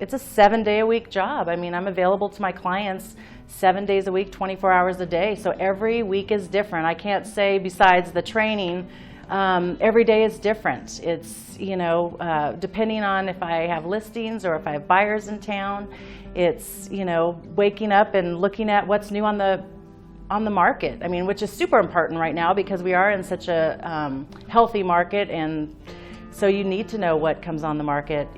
it's a 7-day-a-week job. I mean, I'm available to my clients 7 days a week, 24 hours a day. So every week is different. I can't say besides the training, every day is different. It's, depending on if I have listings or if I have buyers in town. It's, waking up and looking at what's new on the market. I mean, which is super important right now because we are in such a healthy market, and so you need to know what comes on the market,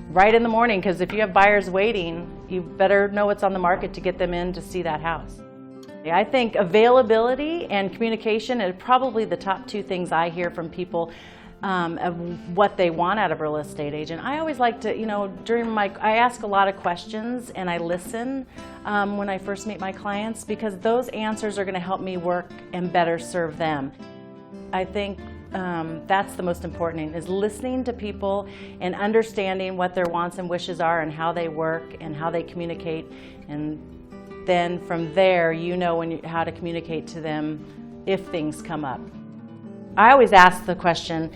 right in the morning, because if you have buyers waiting, you better know what's on the market to get them in to see that house. I think availability and communication are probably the top two things I hear from people of what they want out of a real estate agent. I always like to, I ask a lot of questions and I listen when I first meet my clients, because those answers are going to help me work and better serve them. I think that's the most important thing, is listening to people and understanding what their wants and wishes are and how they work and how they communicate, and then from there how to communicate to them if things come up. I always ask the question,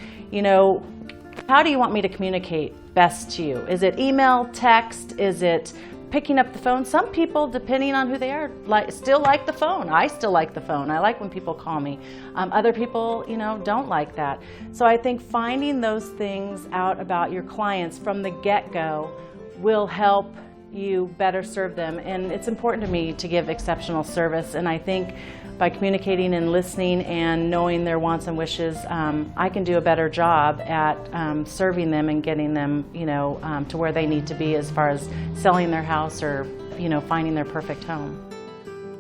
how do you want me to communicate best to you? Is it email, text? Is it picking up the phone? Some people, depending on who they are, still like the phone. I still like the phone. I like when people call me. Other people, don't like that. So I think finding those things out about your clients from the get-go will help you better serve them. And it's important to me to give exceptional service. And I think by communicating and listening and knowing their wants and wishes, I can do a better job at serving them and getting them, to where they need to be as far as selling their house or, finding their perfect home.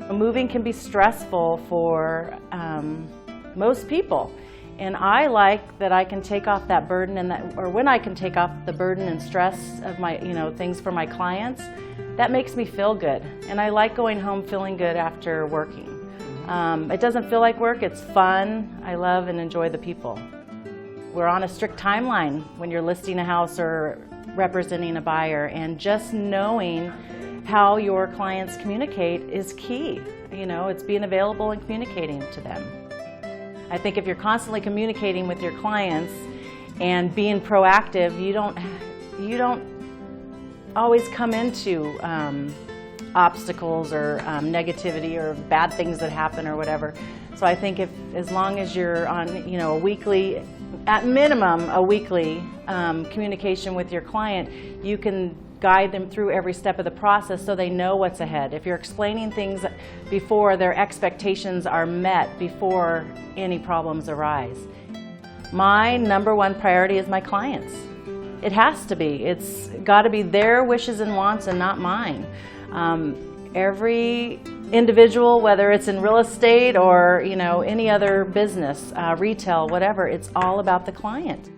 Moving can be stressful for most people. And I like that I can take off that burden, when I can take off the burden and stress of my, things for my clients, that makes me feel good. And I like going home feeling good after working. It doesn't feel like work, it's fun. I love and enjoy the people. We're on a strict timeline when you're listing a house or representing a buyer, and just knowing how your clients communicate is key. It's being available and communicating to them. I think if you're constantly communicating with your clients and being proactive, you don't always come into obstacles or negativity or bad things that happen or whatever. So I think as long as you're on, a weekly, at minimum a weekly communication with your client, you can guide them through every step of the process so they know what's ahead. If you're explaining things before their expectations are met, before any problems arise. My number one priority is my clients. It has to be. It's got to be their wishes and wants and not mine. Every individual, whether it's in real estate or any other business, retail, whatever, it's all about the client.